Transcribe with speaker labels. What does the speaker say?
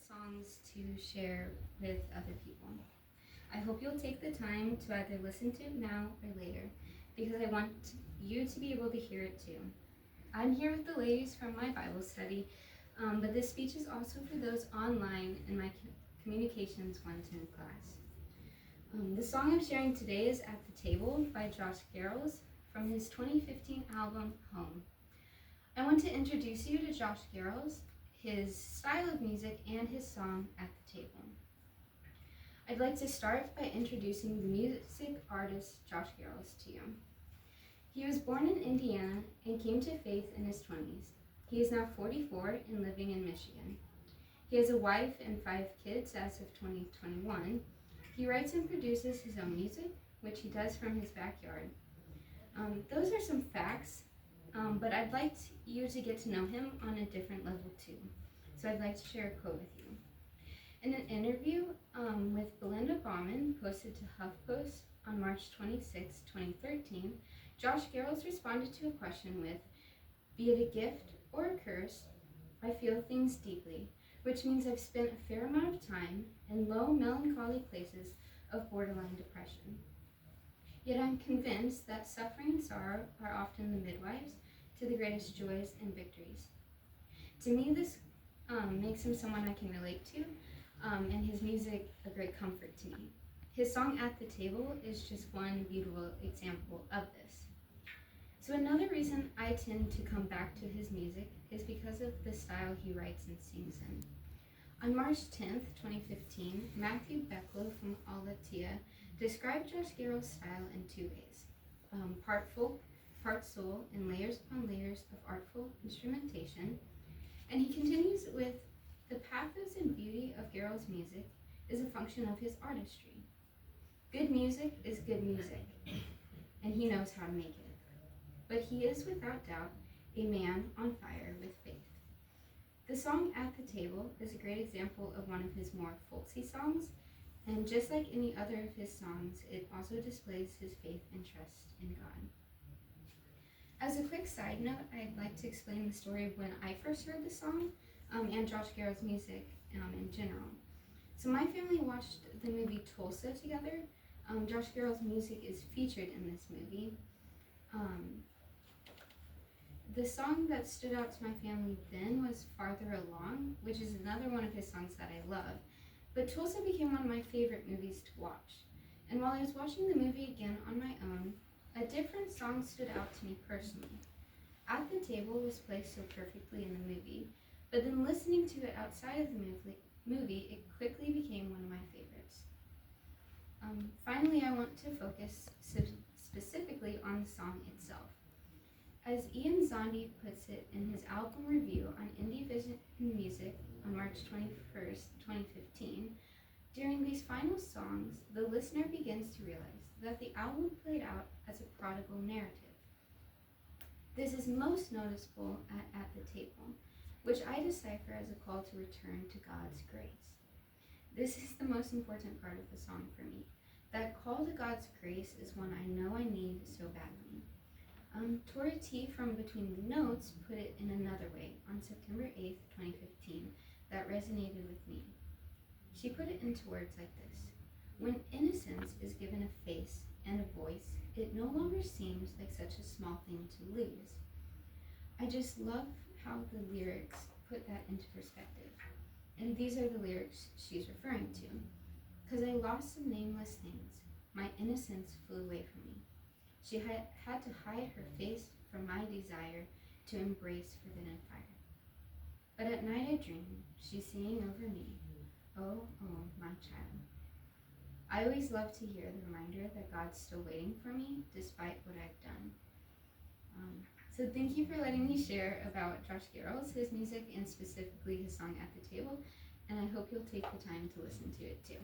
Speaker 1: songs to share with other people. I hope you'll take the time to either listen to it now or later, because I want you to be able to hear it too. I'm here with the ladies from my Bible study, but this speech is also for those online in my Communications 110 class. The song I'm sharing today is At the Table by Josh Garrles from his 2015 album, Home. I want to introduce you to Josh Garrles, his style of music, and his song, At the Table. I'd like to start by introducing the music artist Josh Garrles to you. He was born in Indiana and came to faith in his 20s. He is now 44 and living in Michigan. He has a wife and 5 kids as of 2021. He writes and produces his own music, which he does from his backyard. Those are some facts, but I'd like you to get to know him on a different level too. So I'd like to share a quote with you. In an interview with Belinda Bauman posted to HuffPost on March 26, 2013, Josh Garrles responded to a question with, "Be it a gift or a curse, I feel things deeply, which means I've spent a fair amount of time in low melancholy places of borderline depression. Yet I'm convinced that suffering and sorrow are often the midwives to the greatest joys and victories." To me, this makes him someone I can relate to, and his music a great comfort to me. His song At the Table is just one beautiful example of this. So another reason I tend to come back to his music is because of the style he writes and sings in. On March 10th, 2015, Matthew Becklow from Alatia described Josh Garrles' style in 2 ways, part folk, part soul, and layers upon layers of artful instrumentation. And he continues with, "The pathos and beauty of Garrles' music is a function of his artistry. Good music is good music, and he knows how to make it. But he is without doubt a man on fire with faith." The song At the Table is a great example of one of his more folksy songs, and just like any other of his songs, it also displays his faith and trust in God. As a quick side note, I'd like to explain the story of when I first heard the song and Josh Garrles' music in general. So my family watched the movie Tulsa together. Josh Garrles' music is featured in this movie. The song that stood out to my family then was Farther Along, which is another one of his songs that I love. But Tulsa became one of my favorite movies to watch. And while I was watching the movie again on my own, a different song stood out to me personally. At the Table was placed so perfectly in the movie, but then listening to it outside of the movie, it quickly became one of my favorites. Finally, I want to focus specifically on the song itself. As Ian Zondi puts it in his album review on Indie Vision Music on March 21st, 2015, during these final songs, the listener begins to realize that the album played out as a prodigal narrative. This is most noticeable at the Table, which I decipher as a call to return to God's grace. This is the most important part of the song for me. That call to God's grace is one I know I need so badly. Tori T from Between the Notes put it in another way on September 8th, 2015, that resonated with me. She put it into words like this: "When innocence is given a face and a voice, it no longer seems like such a small thing to lose." I just love how the lyrics put that into perspective. And these are the lyrics she's referring to. "'Cause I lost some nameless things, my innocence flew away from me. She had to hide her face from my desire to embrace forbidden fire. But at night I dream, she's singing over me, oh, oh, my child." I always love to hear the reminder that God's still waiting for me despite what I've done. So thank you for letting me share about Josh Garrles, his music, and specifically his song At the Table, and I hope you'll take the time to listen to it too.